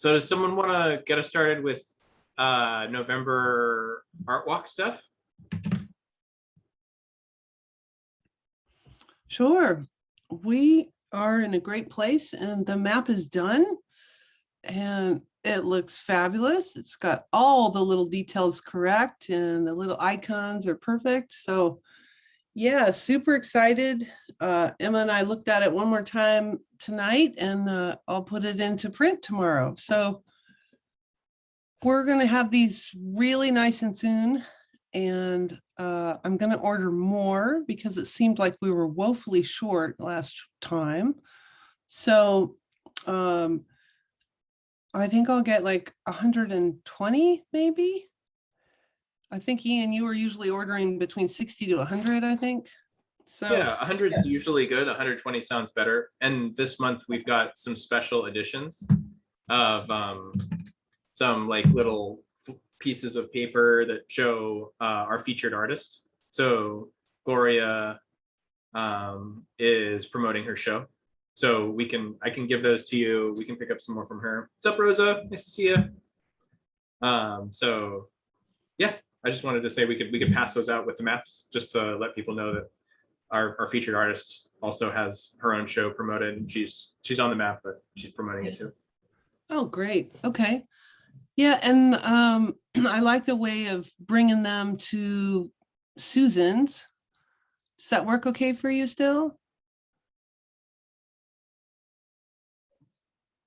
So does someone want to get us started with November art walk stuff? Sure. We are in a great place and the map is done and it looks fabulous. It's got all the little details correct and the little icons are perfect. So yeah, super excited. Emma and I looked at it one more time tonight and I'll put it into print tomorrow. So we're going to have these really nice and soon. And I'm going to order more because it seemed like we were woefully short last time. So I think I'll get like 120 maybe. I think Ian, you were usually ordering between 60 to 100, I think. So yeah, 100 is usually good. 120 sounds better. And this month we've got some special editions of some like little pieces of paper that show our featured artist. So Gloria is promoting her show. So I can give those to you. We can pick up some more from her. What's up, Rosa? Nice to see you. So yeah, I just wanted to say we could pass those out with the maps just to let people know that our featured artist also has her own show promoted. She's on the map, but she's promoting it too. oh, great. Okay. Yeah, and I like the way of bringing them to Susan's. Does that work okay for you still?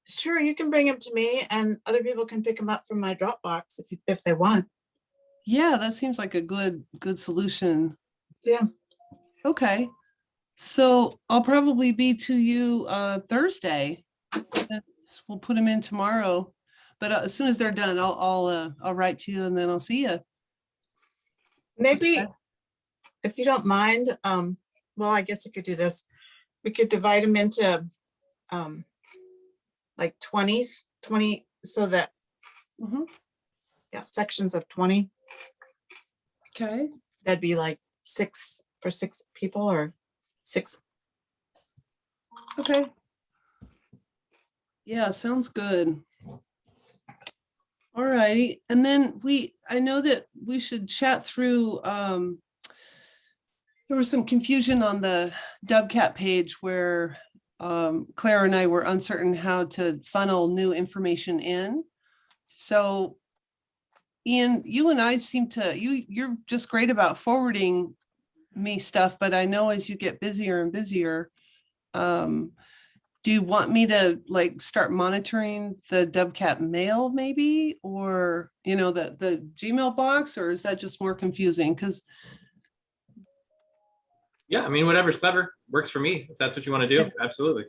Sure, you can bring them to me and other people can pick them up from my Dropbox if they want. Yeah, that seems like a good solution. Yeah. Okay. So I'll probably be to you Thursday. We'll put them in tomorrow. But as soon as they're done, I'll write to you and then I'll see you. Maybe Okay. if you don't mind, well, I guess you could do this. We could divide them into like 20, so that, yeah, sections of 20. Okay. That'd be like 6 for 6 people or 6. Okay. Yeah, sounds good. All righty. And then I know that we should chat through, there was some confusion on the WCAT page where Claire and I were uncertain how to funnel new information in. So Ian, you and I seem to, you're just great about forwarding me stuff, but I know as you get busier and busier, do you want me to like start monitoring the WCAT mail maybe, or, you know, the Gmail box, or is that just more confusing? Because yeah, I mean, whatever's clever works for me. If that's what you want to do, absolutely.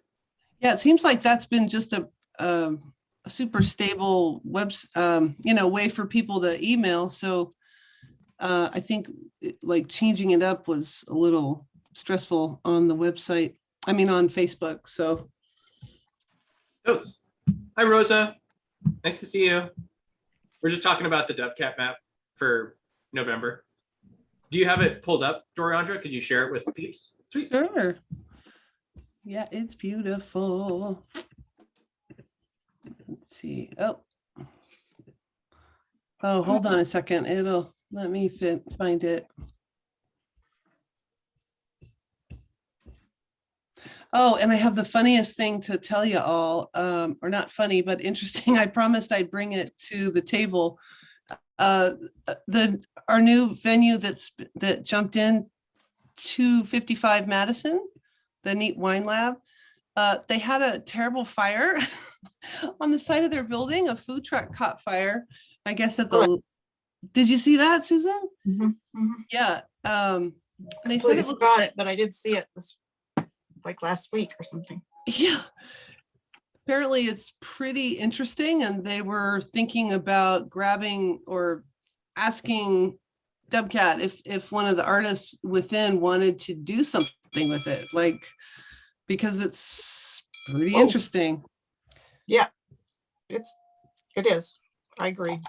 yeah, it seems like that's been just a super stable way for people to email. So I think like changing it up was a little stressful on the website. I mean, on Facebook. So. Hi, Rosa. Nice to see you. We're just talking about the WCAT map for November. Do you have it pulled up, Doriandra? Could you share it with peeps? Sweet. Sure. Yeah, it's beautiful. Let's see. Oh, hold on a second. Let me find it. Oh, and I have the funniest thing to tell you all, or not funny, but interesting. I promised I'd bring it to the table. Our new venue that jumped in, 255 Madison, the Neat Wine Lab. They had a terrible fire on the side of their building. A food truck caught fire. I guess did you see that, Susan? Yeah. They said it got it, but I did see it like last week or something. Yeah. Apparently it's pretty interesting, and they were thinking about grabbing or asking WCAT if one of the artists within wanted to do something with it, like, because it's pretty interesting. Yeah, it is. I agree.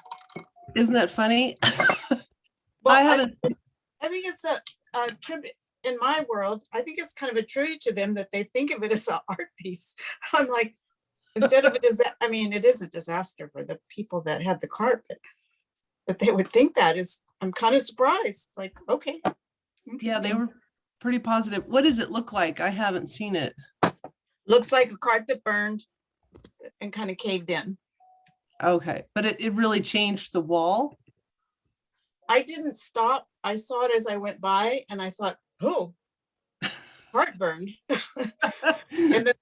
Isn't that funny? Well, I think it's a tribute. In my world, I think it's kind of a tribute to them that they think of it as an art piece. I'm like, instead of I mean, it is a disaster for the people that had the carpet, that they would think that is, I'm kind of surprised. Like, okay. Yeah, they interesting. were pretty positive. What does it look like? I haven't seen it. Looks like a cart that burned and kind of caved in. Okay, but it really changed the wall. I didn't stop. I saw it as I went by and I thought, oh, heartburn. And then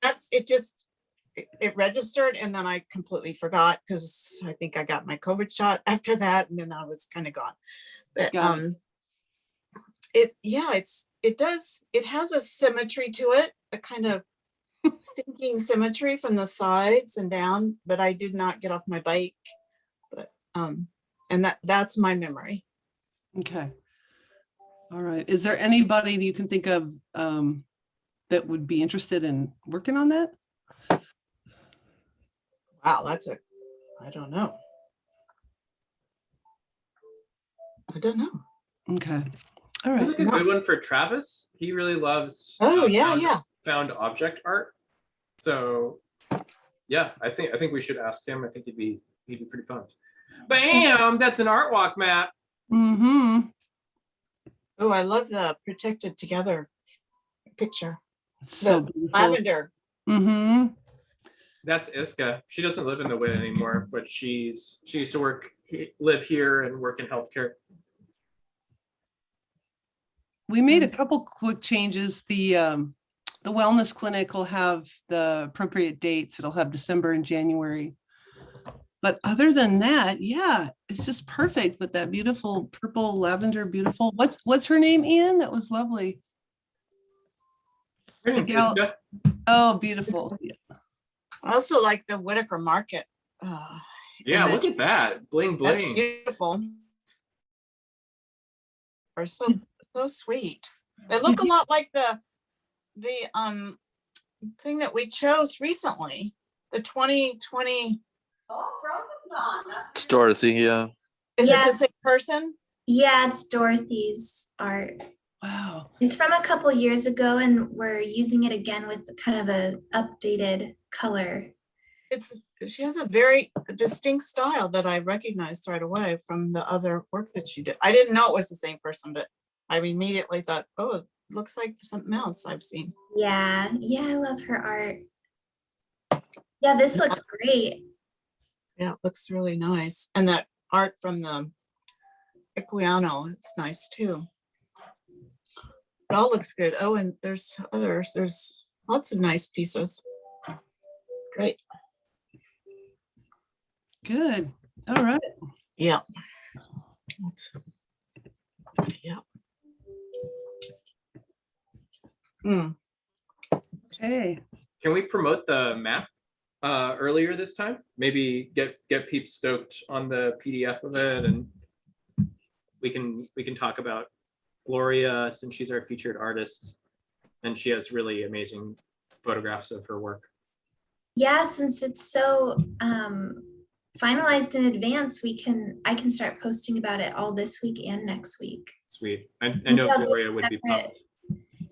it registered, and then I completely forgot because I think I got my COVID shot after that, and then I was kind of gone. But Got it has a symmetry to it, a kind of sinking symmetry from the sides and down, but I did not get off my bike. But and that's my memory. Okay. All right. Is there anybody that you can think of that would be interested in working on that? Wow, I don't know. I don't know. Okay. All There's right. like a good one for Travis. He really loves Oh, yeah, found, yeah. found object art. So yeah, I think we should ask him. I think he'd be pretty pumped. Bam! That's an art walk map. Mm-hmm. Oh, I love the protected together picture. So The beautiful. lavender. Mm-hmm. That's Iska. She doesn't live in the WIT anymore, but she used to live here and work in healthcare. We made a couple quick changes. The wellness clinic will have the appropriate dates. It'll have December and January. But other than that, yeah, it's just perfect with that beautiful purple lavender, beautiful. What's her name, Ian? That was lovely. Her name's gal- Iska. Oh, beautiful. Yeah. I also like the Whitaker Market. Yeah, image. look at that. Bling That's bling. beautiful. Are so sweet. They look a lot like the thing that we chose recently, the 2020. It's Dorothy, yeah. Is it the Yes. same person? Yeah, it's Dorothy's art. Wow. It's from a couple years ago, and we're using it again with kind of a updated color. She has a very distinct style that I recognized right away from the other work that she did. I didn't know it was the same person, but I immediately thought, oh, it looks like something else I've seen. Yeah, I love her art. Yeah, this looks great. Yeah, it looks really nice. And that art from the Equiano, it's nice too. It all looks good. Oh, and there's others. There's lots of nice pieces. Great. Good. All right. Yeah. Yeah. Okay. Can we promote the map earlier this time? Maybe get peeps stoked on the PDF of it, and we can talk about Gloria, since she's our featured artist, and she has really amazing photographs of her work. Yeah, since it's so finalized in advance, I can start posting about it all this week and next week. Sweet. I Maybe know I'll do a Gloria would be separate- pumped.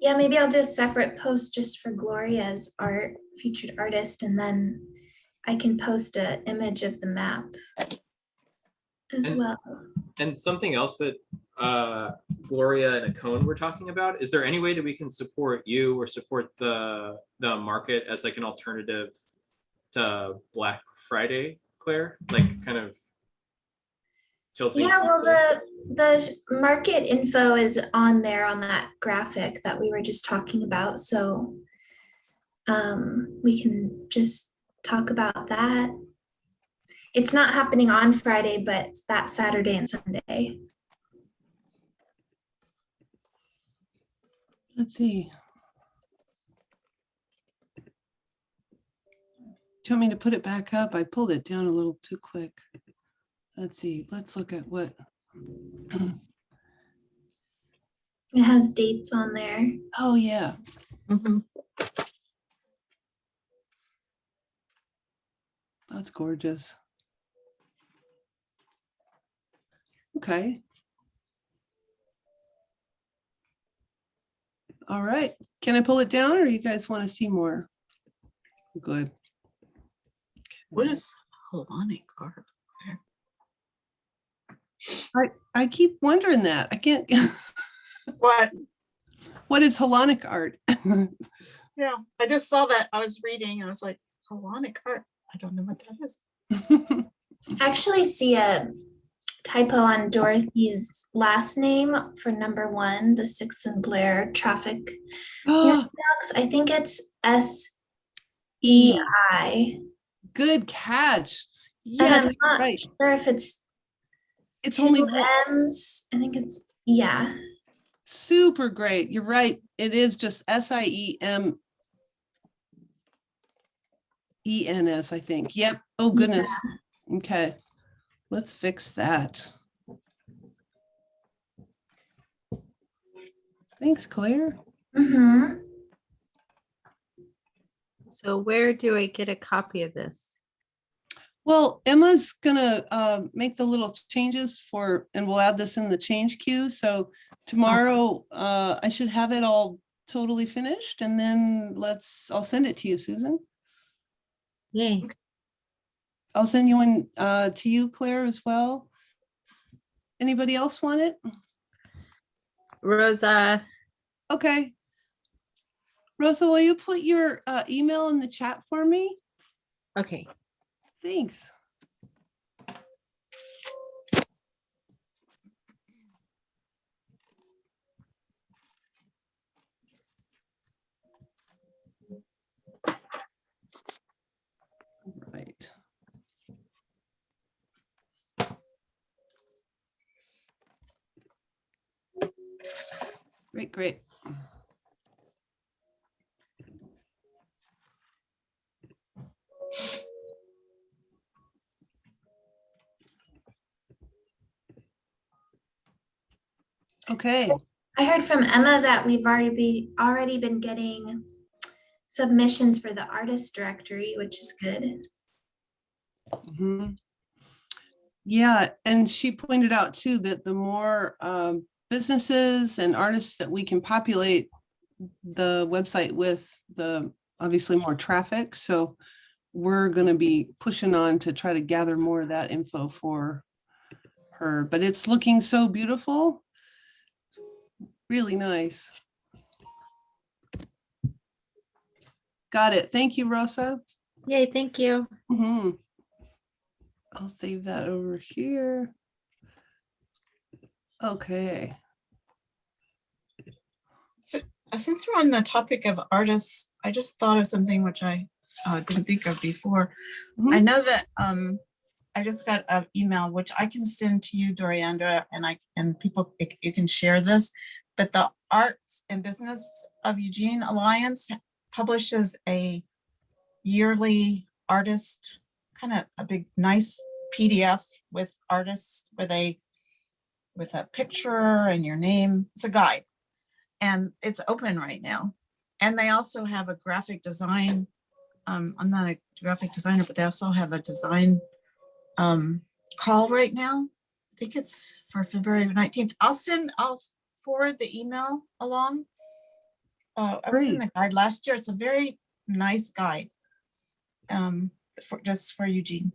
Yeah, maybe I'll do a separate post just for Gloria's art, featured artist, and then I can post an image of the map as And- well. And something else that Gloria and Akon were talking about, is there any way that we can support you or support the market as like an alternative to Black Friday, Claire? Like kind of tilting. Yeah, well, people? the market info is on there on that graphic that we were just talking about. So we can just talk about that. It's not happening on Friday, but it's that Saturday and Sunday. Let's see. Do you want me to put it back up? I pulled it down a little too quick. Let's see. Let's look at what. It has dates on there. Oh, yeah. Mhm. That's gorgeous. Okay. All right. Can I pull it down, or you guys want to see more? Good. What is Hellenic art? I keep wondering that. I can't. What? What is Hellenic art? Yeah, I just saw that. I was reading and I was like, Hellenic art. I don't know what that is. I actually see a typo on Dorothy's last name for number 1, the 6th and Blair traffic Oh, mailbox. I think it's E. SEI. Good catch. And Yes, I'm not right. sure if it's It's 2 only one. M's. I think it's, yeah. Super great. You're right. It is just SIEMENS, I think. Yep. Oh, goodness. Okay. Let's fix that. Thanks, Claire. Mm-hmm. So where do I get a copy of this? Well, Emma's gonna make the little changes for, and we'll add this in the change queue. So tomorrow, I should have it all totally finished, and then I'll send it to you, Susan. Yay. I'll send you one to you, Claire, as well. Anybody else want it? Rosa, Okay. Rosa, will you put your email in the chat for me? okay. Thanks. Right. Great, great. Okay. I heard from Emma that we've already been getting submissions for the artist directory, which is good. Mhm. Yeah, and she pointed out too that the more businesses and artists that we can populate the website with, the obviously more traffic. So we're going to be pushing on to try to gather more of that info for her. But it's looking so beautiful. Really nice. Got it. Thank you, Rosa. Yay, thank you. Mhm. I'll save that over here. Okay. Since we're on the topic of artists, I just thought of something which I didn't think of before. I Mhm. know that I just got an email which I can send to you, Doriandra, and people, you can share this. But the Arts and Business of Eugene Alliance publishes a yearly artist, kind of a big, nice PDF with artists with a picture and your name. It's a guide. And it's open right now. And they also have a graphic design. I'm not a graphic designer, but they also have a design call right now. I think it's for February 19th. I'll forward the email along. I was in Great. the guide last year. It's a very nice guide just for Eugene.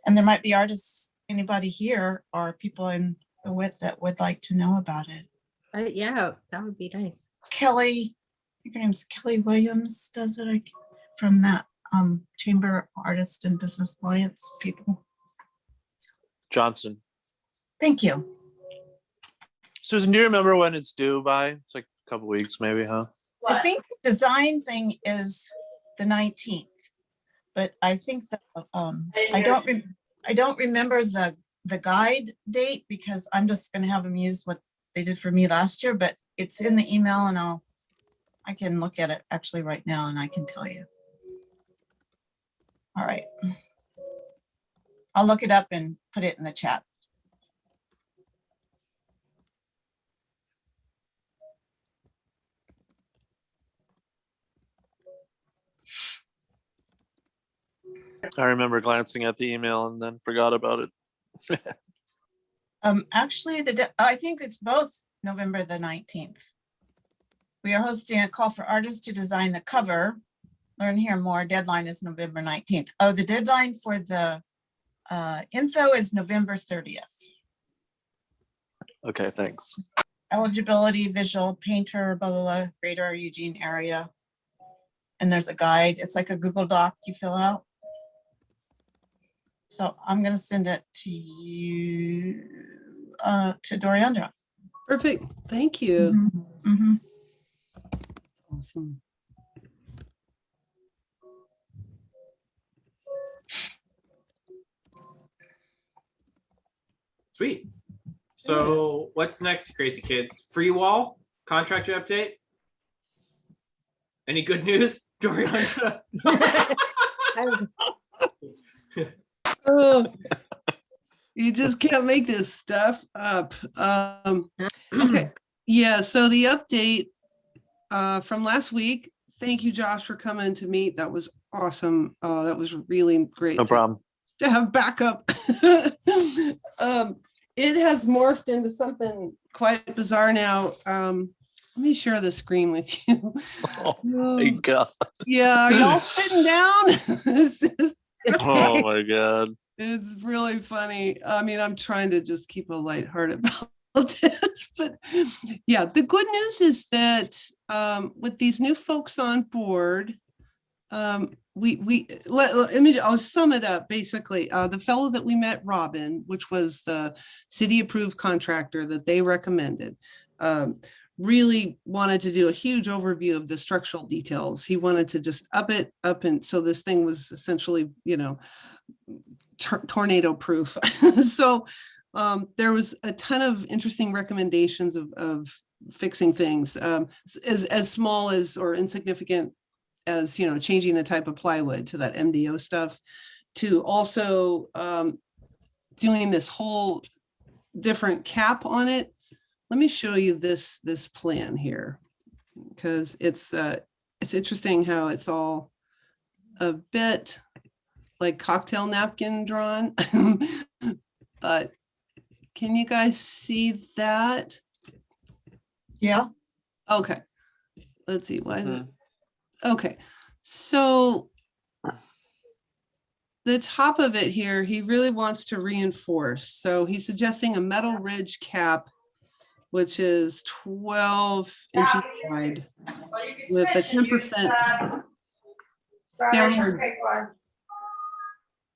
And there might be artists, anybody here or people in the WIT that would like to know about it. Yeah, that would be nice. Kelly, I think her name's Kelly Williams, does it from that Chamber of Artists and Business Alliance people. Johnson. Thank you. Susan, do you remember when it's due by? It's like a couple weeks, maybe, huh? I think the design thing is the 19th, but I think that I don't remember the guide date because I'm just going to have them use what they did for me last year, but it's in the email and I can look at it actually right now and I can tell you. All right. I'll look it up and put it in the chat. I remember glancing at the email and then forgot about it. Actually, I think it's both November the 19th. We are hosting a call for artists to design the cover learn here more. Deadline is November 19th. Oh, the deadline for the info is November 30th. Okay, thanks. Eligibility, visual, painter, blah, blah, blah, greater Eugene area. And there's a guide. It's like a Google Doc you fill out. So I'm gonna send it to you, to Doriandra. Perfect. Thank you. Mhm. Awesome. Sweet. So what's next, crazy kids? Free wall contractor update. Any good news, Doriandra? Oh, you just can't make this stuff up. Okay. Yeah. So the update from last week. Thank you, Josh, for coming to meet. That was awesome. That was really great. No problem. To have backup. It has morphed into something quite bizarre now. Let me share the screen with you. Oh my God. Yeah, are y'all sitting down? Oh my God. It's really funny. I mean, I'm trying to just keep a lighthearted about this, but yeah, the good news is that with these new folks on board, I'll sum it up basically. The fellow that we met, Robin, which was the city approved contractor that they recommended, really wanted to do a huge overview of the structural details. He wanted to just up and so this thing was essentially, tornado proof. So there was a ton of interesting recommendations of fixing things, as small as or insignificant as changing the type of plywood to that MDO stuff, to also doing this whole different cap on it. Let me show you this plan here, because it's interesting how it's all a bit like cocktail napkin drawn. But can you guys see that? Yeah. Okay, let's see, why is it? Okay, so the top of it here, he really wants to reinforce. So he's suggesting a metal ridge cap, which is 12 inches wide with a 10% downward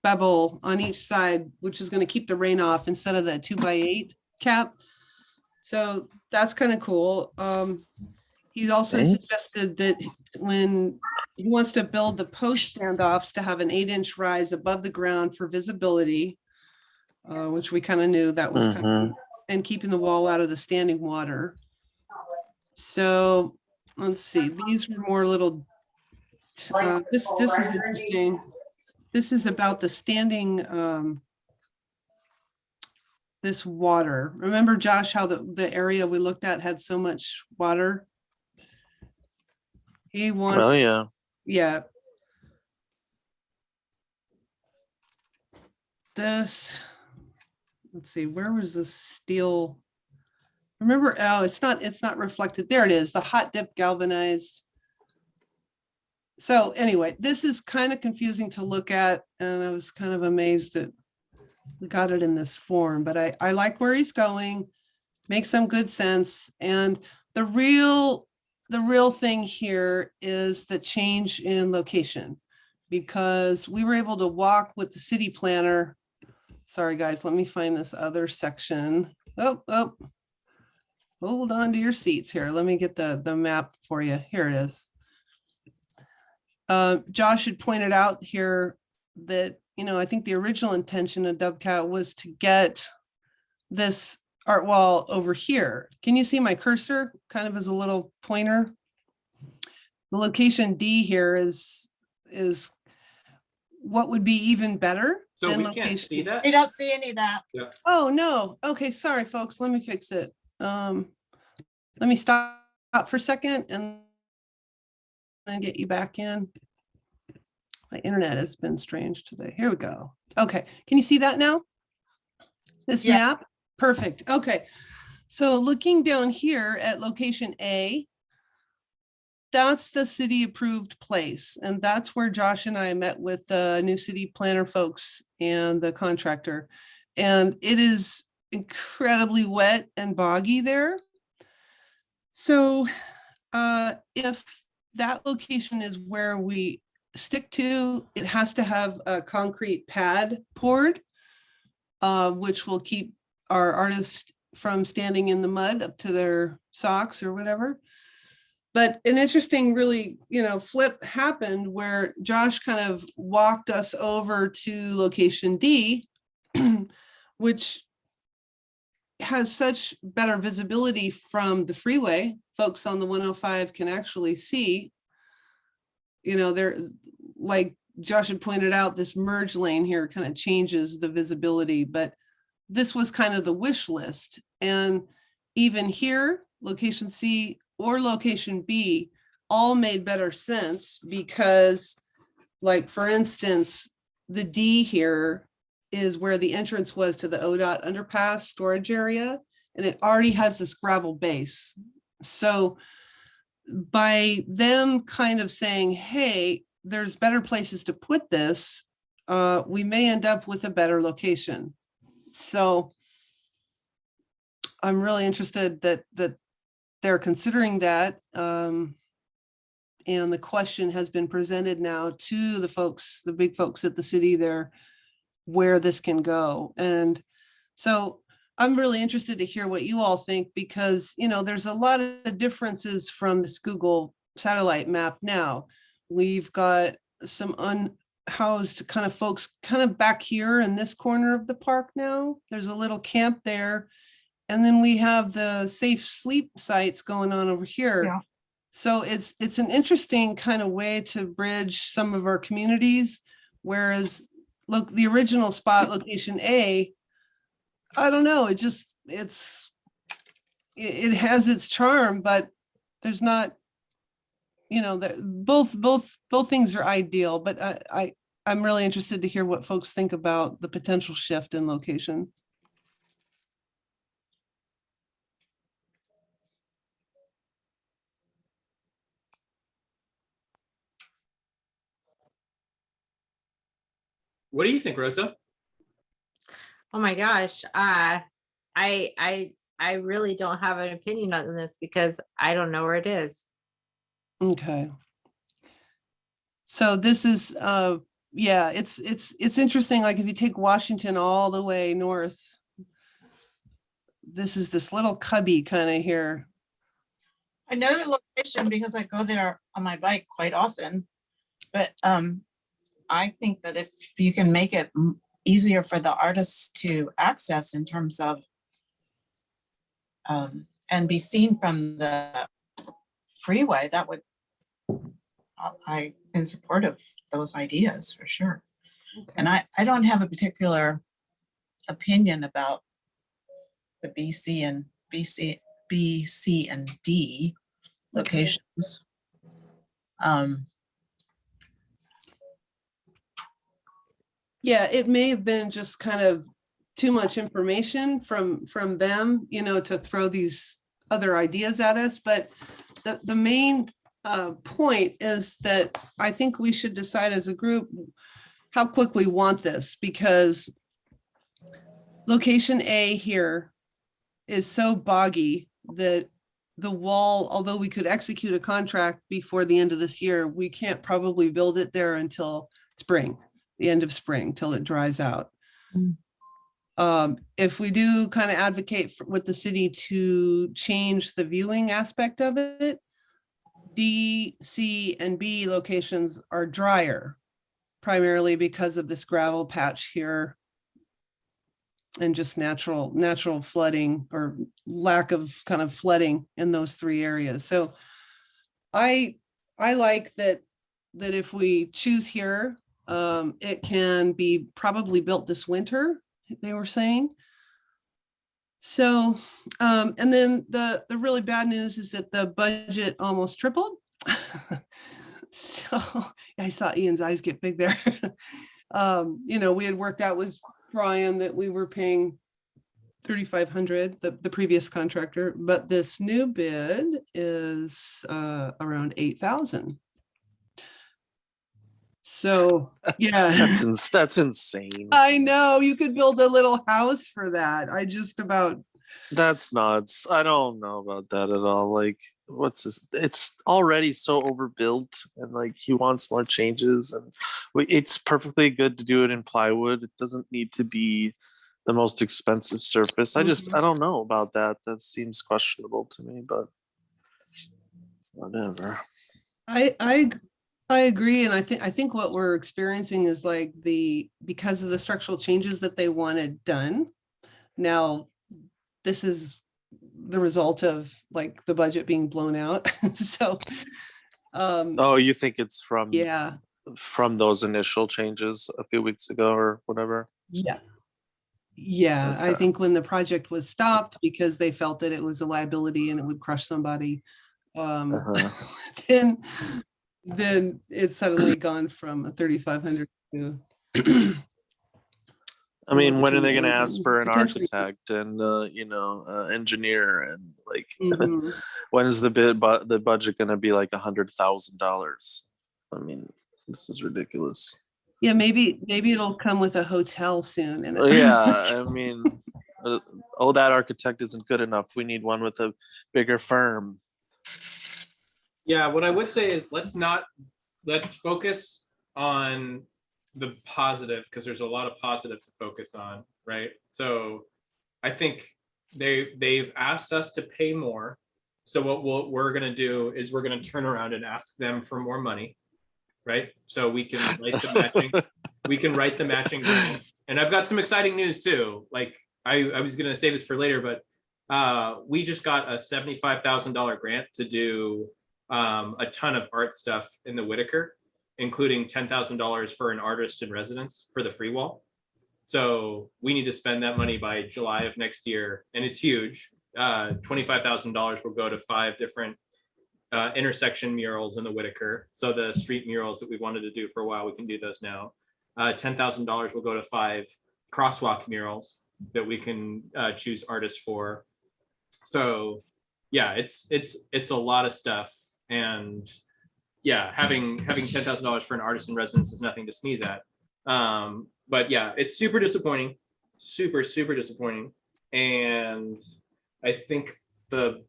bevel on each side, which is going to keep the rain off instead of the 2x8 cap. So that's kind of cool. He also suggested that when he wants to build the post standoffs to have an 8-inch rise above the ground for visibility, which we kind of knew that was coming, and keeping the wall out of the standing water. So let's see, these were more little, this is interesting. This is about the standing, this water. Remember, Josh, how the area we looked at had so much water? He wants, Oh yeah. yeah. This, let's see, where was the steel? Remember, oh, it's not reflected. There it is, the hot dip galvanized. So anyway, this is kind of confusing to look at, and I was kind of amazed that we got it in this form, but I like where he's going, makes some good sense. And the real thing here is the change in location, because we were able to walk with the city planner. Sorry, guys, let me find this other section. Oh, hold on to your seats here. Let me get the map for you. Here it is. Josh had pointed out here that, I think the original intention of WCAT was to get this art wall over here. Can you see my cursor kind of as a little pointer? The location D here is what would be even better. So we can't see that? We don't see any of that. Yeah. Oh, no. Okay, sorry, folks. Let me fix it. Let me stop for a second and then get you back in. My internet has been strange today. Here we go. Okay, can you see that now? This map? Perfect. Okay, so looking down here at location A, that's the city approved place. And that's where Josh and I met with the new city planner folks and the contractor. And it is incredibly wet and boggy there. So if that location is where we stick to, it has to have a concrete pad poured, which will keep our artists from standing in the mud up to their socks or whatever. But an interesting really, flip happened where Josh kind of walked us over to location D, which has such better visibility from the freeway. Folks on the 105 can actually see, they're like Josh had pointed out, this merge lane here kind of changes the visibility, but this was kind of the wish list. And even here, location C or location B all made better sense because, like, for instance, the D here is where the entrance was to the ODOT underpass storage area, and it already has this gravel base. So by them kind of saying, hey, there's better places to put this, we may end up with a better location. So I'm really interested that they're considering that. And the question has been presented now to the folks, the big folks at the city there, where this can go. And so I'm really interested to hear what you all think, because, there's a lot of differences from this Google satellite map now. We've got some unhoused kind of folks kind of back here in this corner of the park now. There's a little camp there. And then we have the safe sleep sites going on over here. Yeah. So it's an interesting kind of way to bridge some of our communities. Whereas, look, the original spot, location A, I don't know, it has its charm, but there's not, both things are ideal, but I'm really interested to hear what folks think about the potential shift in location. What do you think, Rosa? Oh my gosh. I really don't have an opinion on this because I don't know where it is. Okay. So this is, yeah, it's interesting. Like if you take Washington all the way north, this is this little cubby kind of here. I know the location because I go there on my bike quite often, but I think that if you can make it easier for the artists to access in terms of and be seen from the freeway, that would, I in support of those ideas for sure. Okay. And I don't have a particular opinion about the B, C, and D locations. Yeah, it may have been just kind of too much information from them, to throw these other ideas at us. But the main point is that I think we should decide as a group how quick we want this, because location A here is so boggy that the wall, although we could execute a contract before the end of this year, we can't probably build it there until spring, the end of spring, till it dries out. If we do kind of advocate with the city to change the viewing aspect of it, D, C, and B locations are drier, primarily because of this gravel patch here and just natural flooding or lack of kind of flooding in those three areas. So I like that if we choose here, it can be probably built this winter, they were saying. So, and then the really bad news is that the budget almost tripled. So I saw Ian's eyes get big there. We had worked out with Brian that we were paying 3,500, the previous contractor, but this new bid is around 8,000. So, yeah, That's insane. I know you could build a little house for that. I just about, That's nuts. I don't know about that at all. Like, what's this? It's already so overbuilt, and like he wants more changes. And it's perfectly good to do it in plywood. It doesn't need to be the most expensive surface. I Mhm. don't know about that. That seems questionable to me, but whatever. I I I agree, and I think what we're experiencing is like because of the structural changes that they wanted done. Now, this is the result of like the budget being blown out. So, Oh, you think it's yeah, from those initial changes a few weeks ago or whatever? yeah, yeah. I Okay. think when the project was stopped because they felt that it was a liability and it would crush somebody, Uh-huh. then then it's suddenly gone from a 3,500 to I mean, somewhere when are between they going to 8 ask and for an potentially. architect and engineer and like Mhm. when is the budget going to be like $100,000? I mean, this is ridiculous. Yeah, maybe it'll come with a hotel soon. And Yeah, I mean, that architect isn't good enough. We need one with a bigger firm. Yeah, what I would say is let's focus on the positive because there's a lot of positive to focus on, right? So I think they've asked us to pay more. So what we're gonna do is we're gonna turn around and ask them for more money, right? So we can write the matching grant. And I've got some exciting news too. Like I was gonna say this for later, but we just got a $75,000 grant to do a ton of art stuff in the Whitaker, including $10,000 for an artist in residence for the free wall. So we need to spend that money by July of next year, and it's huge. $25,000 will go to 5 different intersection murals in the Whitaker. So the street murals that we wanted to do for a while, we can do those now. $10,000 will go to 5 crosswalk murals that we can choose artists for. So yeah, it's a lot of stuff, and yeah, having $10,000 for an artist in residence is nothing to sneeze at. But yeah, it's super disappointing, super disappointing, and I think the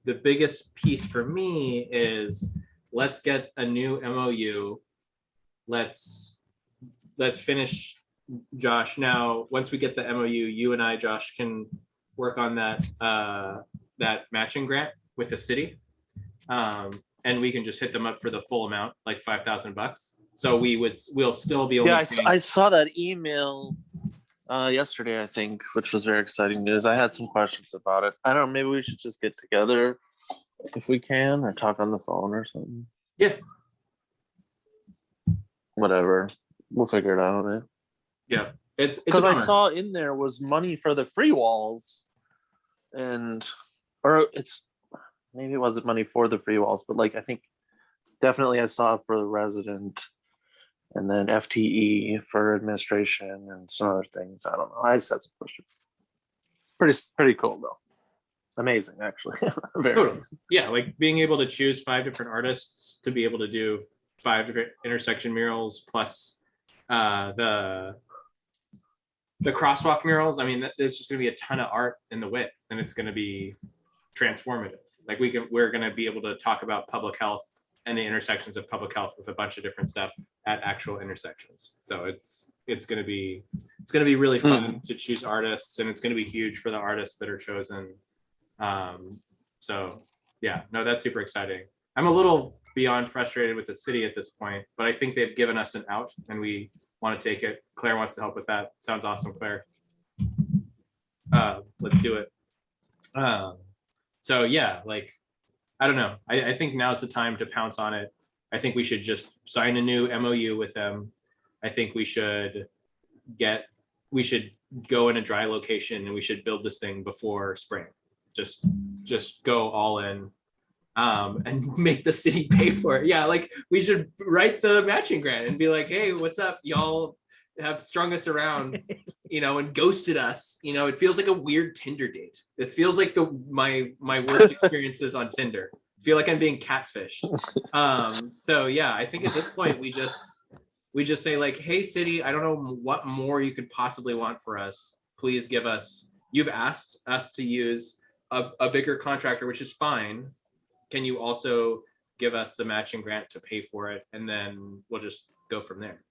biggest piece for me is let's get a new MOU. Let's finish, Josh. Now, once we get the MOU, you and I, Josh, can work on that matching grant with the city, and we can just hit them up for the full amount, like $5,000. So we'll still be only Yeah, paying. I saw that email yesterday, I think, which was very exciting news. I had some questions about it. I don't know, maybe we should just get together if we can or talk on the phone or something. Yeah, Whatever. We'll figure it out. Eh? yeah. It's Because I bummer. saw in there was money for the free walls, or it's maybe it wasn't money for the free walls, but like I think definitely I saw it for the resident, and then FTE for administration and some other things. I don't know. I just had some questions. Pretty cool though. Amazing, actually. Very Totally. amazing. Yeah, like being able to choose 5 different artists to be able to do 5 different intersection murals plus the crosswalk murals. I mean, there's just going to be a ton of art in the WIT, and it's going to be transformative. Like we're going to be able to talk about public health and the intersections of public health with a bunch of different stuff at actual intersections. So it's going to be really fun to choose artists, and it's going to be huge for the artists that are chosen. So yeah, no, that's super exciting. I'm a little beyond frustrated with the city at this point, but I think they've given us an out and we want to take it. Claire wants to help with that. Sounds awesome, Claire. Let's do it. So yeah, like, I don't know. I think now's the time to pounce on it. I think we should just sign a new MOU with them. I think we should go in a dry location and we should build this thing before spring. Just go all in, and make the city pay for it. Yeah, like we should write the matching grant and be like, hey, what's up? Y'all have strung us around and ghosted us. It feels like a weird Tinder date. This feels like my work experiences on Tinder. I feel like I'm being catfished. So yeah, I think at this point we just say like, hey city, I don't know what more you could possibly want for us. Please give us. You've asked us to use a bigger contractor, which is fine. Can you also give us the matching grant to pay for it? And then we'll just go from there.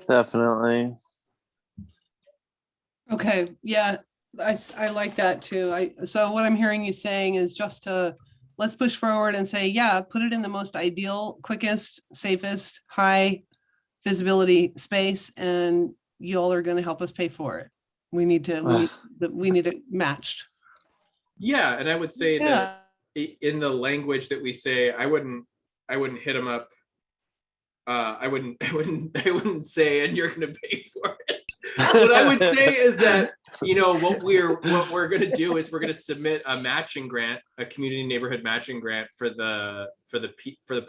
Definitely. Okay, yeah, I like that too. So what I'm hearing you saying is just let's push forward and say, yeah, put it in the most ideal, quickest, safest, high visibility space, and you all are going to help us pay for it. We need it matched. Yeah, and I would say Yeah. that in the language that we say, I wouldn't hit them up. I wouldn't say, and you're going to pay for it. What I would say is that, what we're going to do is we're going to submit a matching grant, a community neighborhood matching grant for the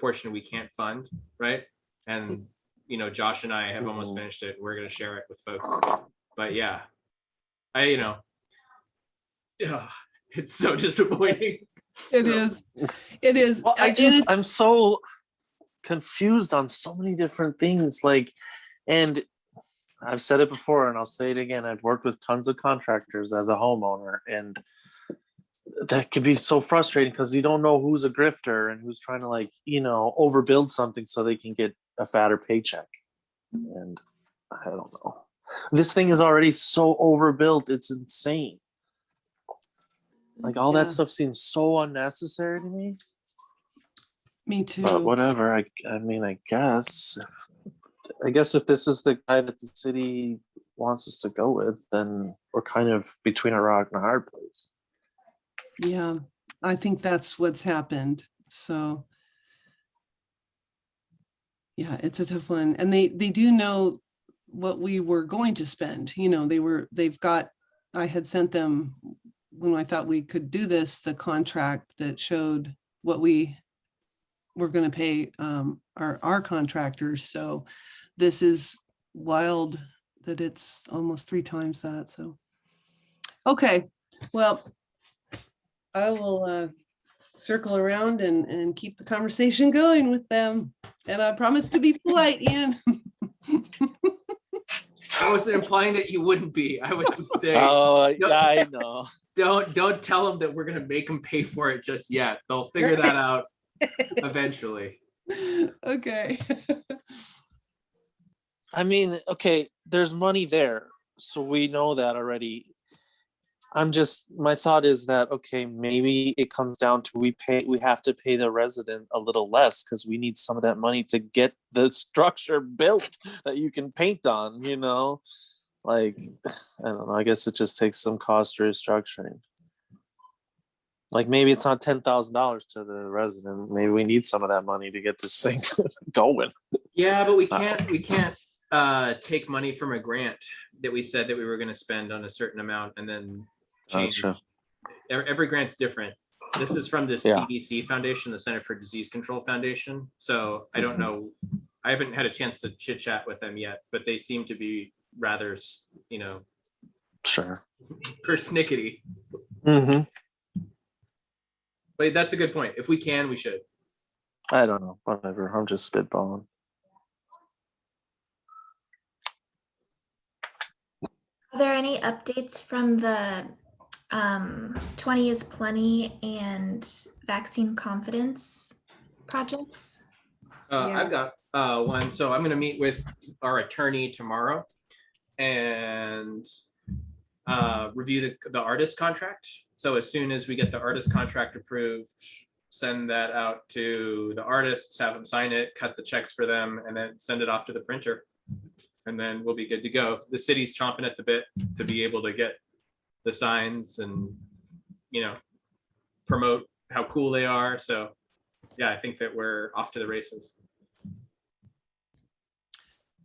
portion we can't fund, right? And Josh and I have almost finished it. We're going to share it with folks. But yeah, it's so disappointing. It is. It is. Well, I'm so confused on so many different things. Like, and I've said it before and I'll say it again. I've worked with tons of contractors as a homeowner, and that can be so frustrating because you don't know who's a grifter and who's trying to overbuild something so they can get a fatter paycheck. And I don't know. This thing is already so overbuilt. It's insane. Like all that stuff seems so unnecessary to me. Me too. But whatever. I mean, I guess if this is the guy that the city wants us to go with, then we're kind of between a rock and a hard place. Yeah, I think that's what's happened. So yeah, it's a tough one. And they do know what we were going to spend. I had sent them, when I thought we could do this, the contract that showed what we were going to pay our contractors. So this is wild that it's almost 3 times that. So, okay, well, I will circle around and keep the conversation going with them. And I promise to be polite, Ian. I wasn't implying that you wouldn't be. I would just say, I know. Don't tell them that we're gonna make them pay for it just yet. They'll figure that out eventually. Okay. I mean, okay, there's money there, so we know that already. My thought is that, okay, maybe it comes down to we have to pay the resident a little less because we need some of that money to get the structure built that you can paint on, like, I don't know, I guess it just takes some cost restructuring. Like maybe it's not $10,000 to the resident. Maybe we need some of that money to get this thing going. Yeah, but we can't take money from a grant that we said that we were going to spend on a certain amount and then change. Gotcha. Every grant's different. This is from the CDC Foundation, the Center for Disease Control Foundation. So I don't know. I haven't had a chance to chit chat with them yet, but they seem to be rather, sure, persnickety. Mm-hmm. But that's a good point. If we can, we should. I don't know. Whatever. I'm just spitballing. Are there any updates from the 20 is Plenty and vaccine confidence projects? I've got one. So I'm going to meet with our attorney tomorrow and review the artist contract. So as soon as we get the artist contract approved, send that out to the artists, have them sign it, cut the checks for them, and then send it off to the printer. And then we'll be good to go. The city's chomping at the bit to be able to get the signs and, promote how cool they are. So yeah, I think that we're off to the races.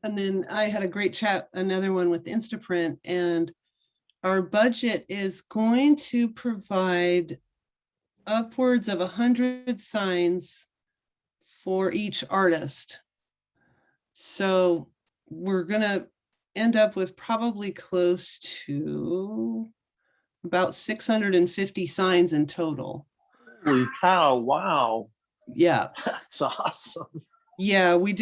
And then I had a great chat, another one with Instaprint, and our budget is going to provide upwards of 100 signs for each artist. So we're gonna end up with probably close to about 650 signs in total. Holy cow! Wow, Yeah, that's awesome. yeah, we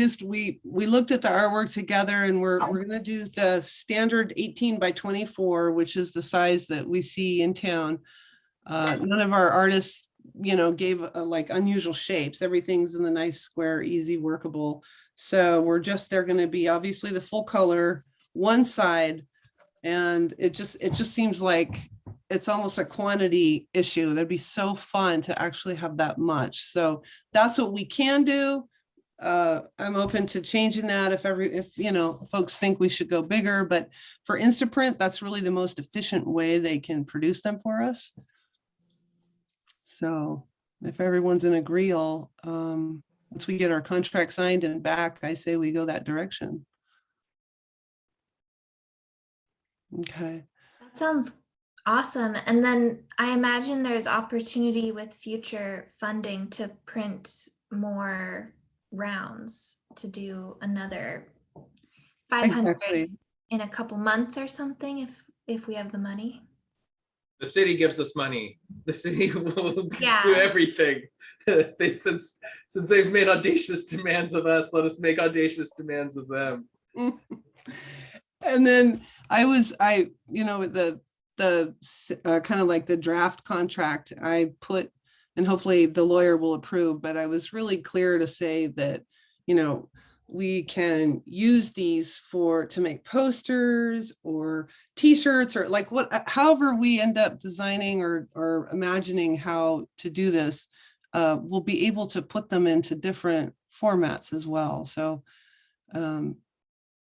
looked at the artwork together, and we're gonna do the standard 18 by 24, which is the size that we see in town. None of our artists, gave like unusual shapes. Everything's in the nice square, easy workable. So they're going to be obviously the full color one side, and it just seems like it's almost a quantity issue. That'd be so fun to actually have that much. So that's what we can do. I'm open to changing that if folks think we should go bigger, but for Instaprint, that's really the most efficient way they can produce them for us. So if everyone's in agreeal, once we get our contract signed and back, I say we go that direction. Okay. That sounds awesome. And then I imagine there's opportunity with future funding to print more rounds, to do another 500 Exactly. in a couple months or something, if we have the money. The city gives us money. The city will Yeah. do everything. Since they've made audacious demands of us, let us make audacious demands of them. And then the kind of like the draft contract I put, and hopefully the lawyer will approve, but I was really clear to say that, we can use these to make posters or t-shirts, or like however we end up designing or imagining how to do this, we'll be able to put them into different formats as well. So, and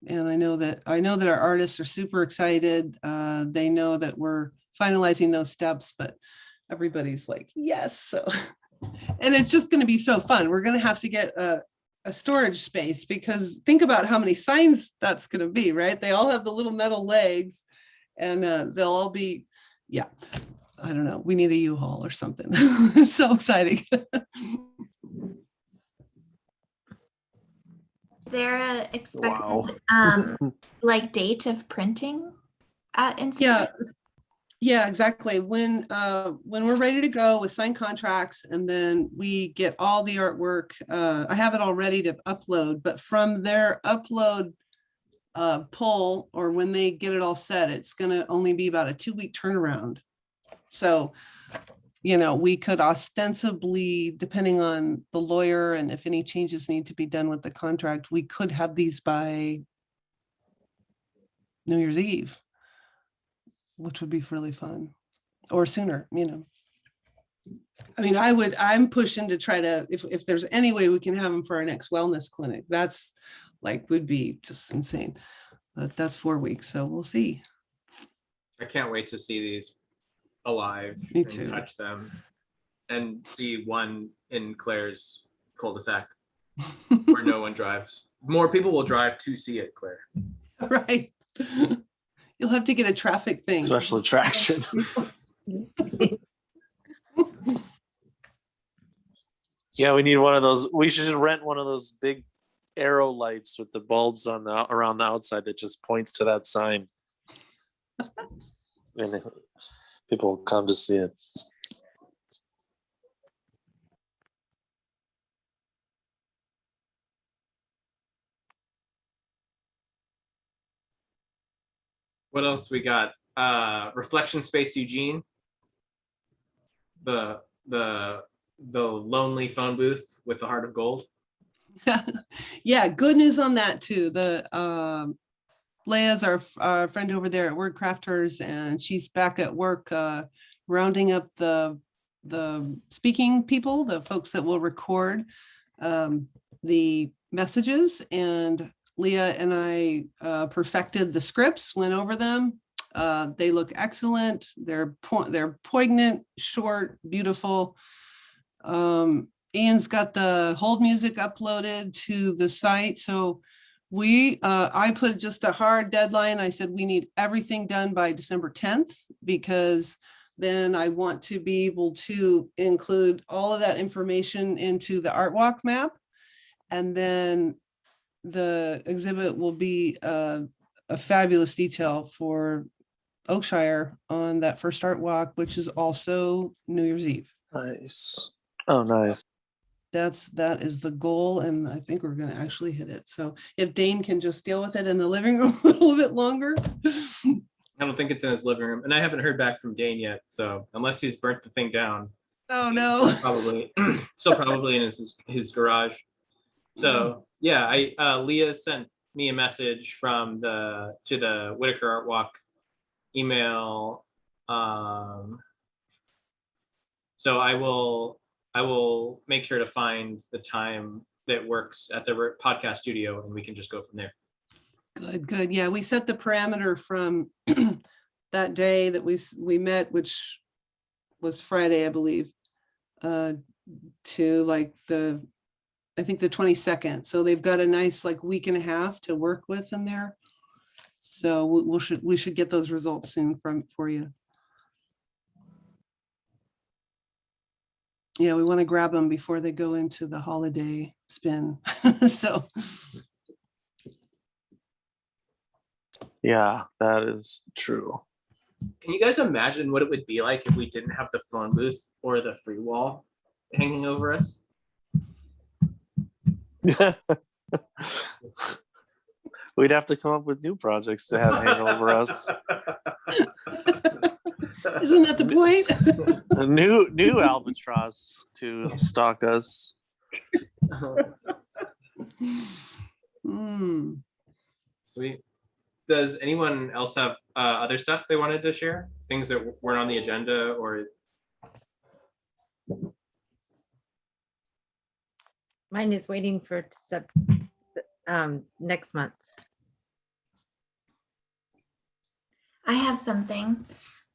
I know that our artists are super excited. They know that we're finalizing those steps, but everybody's like, yes. So, and it's just going to be so fun. We're going to have to get a storage space, because think about how many signs that's going to be, right? They all have the little metal legs, and they'll all be, yeah, I don't know. We need a U-Haul or something. It's so exciting. Is there a expected Wow. like date of printing at Instagram? Yeah. Yeah, exactly. When we're ready to go with signed contracts, and then we get all the artwork, I have it all ready to upload, but from their upload pull, or when they get it all set, it's going to only be about a 2-week turnaround. So, we could ostensibly, depending on the lawyer and if any changes need to be done with the contract, we could have these by New Year's Eve, which would be really fun, or sooner, I mean, I'm pushing to try to, if there's any way we can have them for our next wellness clinic, that's would be just insane. But that's 4 weeks, so we'll see. I can't wait to see these alive Me and too. touch them, and see one in Claire's cul-de-sac where no one drives. More people will drive to see it, Claire. Right. You'll have to get a traffic thing. Special attraction. Yeah, we need one of those. We should rent one of those big arrow lights with the bulbs on around the outside that just points to that sign. And people will come to see it. What else we got? Reflection Space Eugene. The lonely phone booth with the heart of gold. Yeah, good news on that too. The Leia's our friend over there at Word Crafters, and she's back at work rounding up the speaking people, the folks that will record the messages, and Leah and I perfected the scripts, went over them. They look excellent. They're poignant, short, beautiful. Ian's got the hold music uploaded to the site. So I put just a hard deadline. I said we need everything done by December 10th, because then I want to be able to include all of that information into the Art Walk map. And then the exhibit will be a fabulous detail for Oakshire on that first art walk, which is also New Year's Eve. Nice. Oh, nice. That is the goal, and I think we're going to actually hit it. So if Dane can just deal with it in the living room a little bit longer. I don't think it's in his living room, and I haven't heard back from Dane yet. So unless he's burnt the thing down, Oh no. probably still probably in his garage. So yeah, Leah sent me a message from to the Whitaker Art Walk email. So I will make sure to find the time that works at the podcast studio, and we can just go from there. Good. Yeah, we set the parameter from that day that we met, which was Friday, I believe, to like I think the 22nd. So they've got a nice like week and a half to work with in there. So we should get those results soon for you. Yeah, we want to grab them before they go into the holiday spin. So Yeah, that is true. Can you guys imagine what it would be like if we didn't have the phone booth or the free wall hanging over us? We'd have to come up with new projects to have hang over us. isn't that the point? A new albatross to stalk us. Sweet. Does anyone else have other stuff they wanted to share? Things that weren't on the agenda or? Mine is waiting for next month. I have something.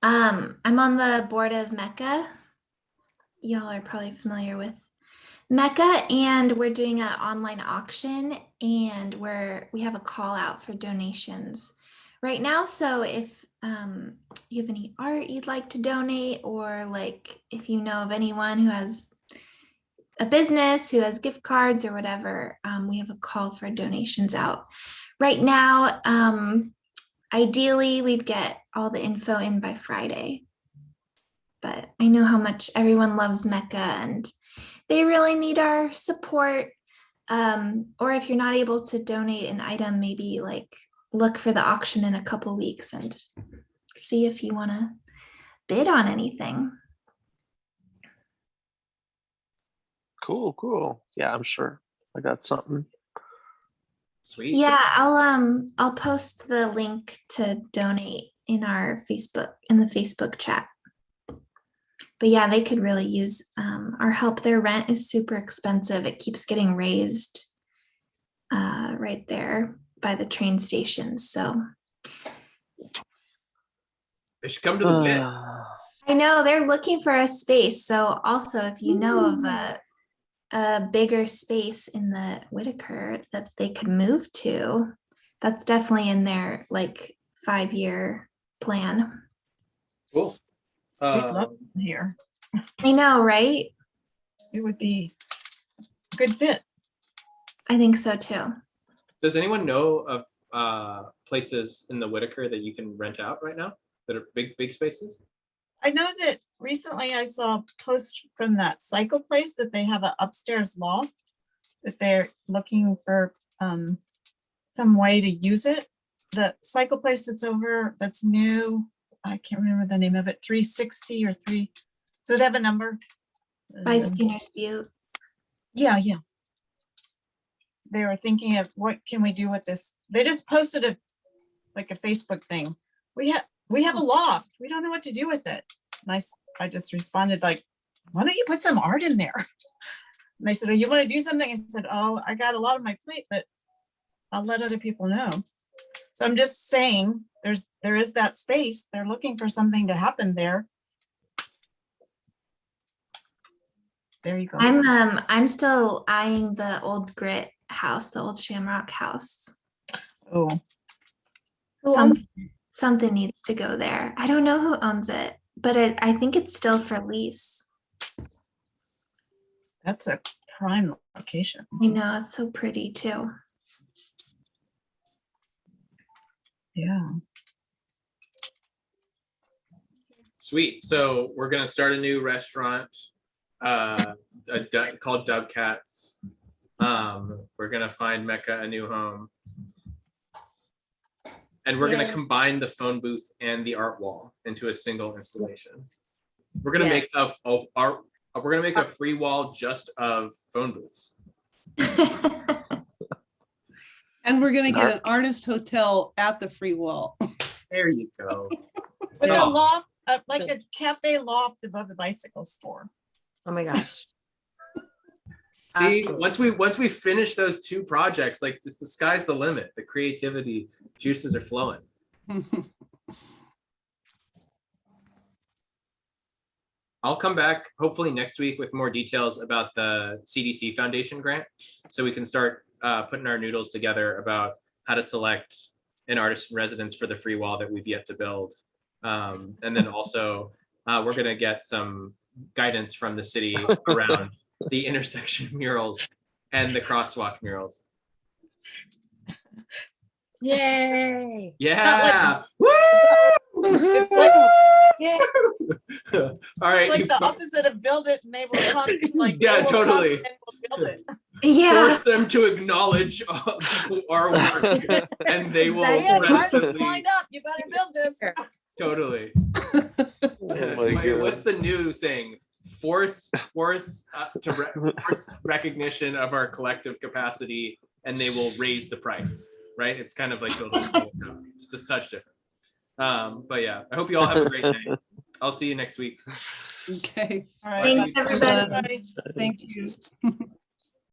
I'm on the board of Mecca. Y'all are probably familiar with Mecca, and we're doing an online auction, and we have a call out for donations right now. So if you have any art you'd like to donate, or like if you know of anyone who has a business who has gift cards or whatever, we have a call for donations out right now. Ideally, we'd get all the info in by Friday, but I know how much everyone loves Mecca and they really need our support. Or if you're not able to donate an item, maybe like look for the auction in a couple weeks and see if you want to bid on anything. Cool. Yeah, I'm sure I got something. Sweet. Yeah, I'll post the link to donate in the Facebook chat. But yeah, they could really use our help. Their rent is super expensive. It keeps getting raised right there by the train station. So They should come to the pit. I know they're looking for a space. So also, if you know of a bigger space in the Whitaker that they could move to, that's definitely in their like 5-year plan. Cool. We'd love it here. I know, right? It would be a good fit. I think so too. Does anyone know of places in the Whitaker that you can rent out right now that are big spaces? I know that recently I saw a post from that cycle place that they have an upstairs loft, that they're looking for some way to use it. The cycle place that's new, I can't remember the name of it, 360 or 3, does it have a number? By Skinner's Butte. Yeah. They were thinking of what can we do with this. They just posted a Facebook thing. We have a loft. We don't know what to do with it. And I just responded like, why don't you put some art in there? And they said, oh, you want to do something? I said, oh, I got a lot on my plate, but I'll let other people know. So I'm just saying there is that space. They're looking for something to happen there. There you go. I'm still eyeing the old Grit house, the old Shamrock house. Oh, who owns- Something needs to go there. I don't know who owns it, but I think it's still for lease. that's a prime location. I know, it's so pretty too. Yeah. Sweet. So we're gonna start a new restaurant called WCAT. We're gonna find Mecca a new home. And we're gonna Yay. combine the phone booth and the art wall into a single installation. We're gonna Yeah. make we're gonna make a free wall just of phone booths. And we're gonna get an artist hotel at the free wall. There you go. With a Oh. loft, like a cafe loft above the bicycle store. Oh my gosh. See, Absolutely. once we finish those two projects, like just the sky's the limit. The creativity juices are flowing. I'll come back hopefully next week with more details about the CDC Foundation grant, so we can start putting our noodles together about how to select an artist in residence for the free wall that we've yet to build. And then also we're gonna get some guidance from the city around the intersection murals and the crosswalk murals. Yay. Yeah. It's like, All right. like you the fu- opposite of build it and they will come. Like Yeah, they will come totally. and we'll build it. Yeah. Force them to acknowledge our work, and they will They have artists reticently. lined up. You better build this. Totally. Oh my What's God. the new saying? Force recognition of our collective capacity, and they will raise the price. Right? It's kind of like just a touch different. But yeah, I hope you all have a great night. I'll see you next week. Okay, All right. Thanks, everybody. Bye. thank you.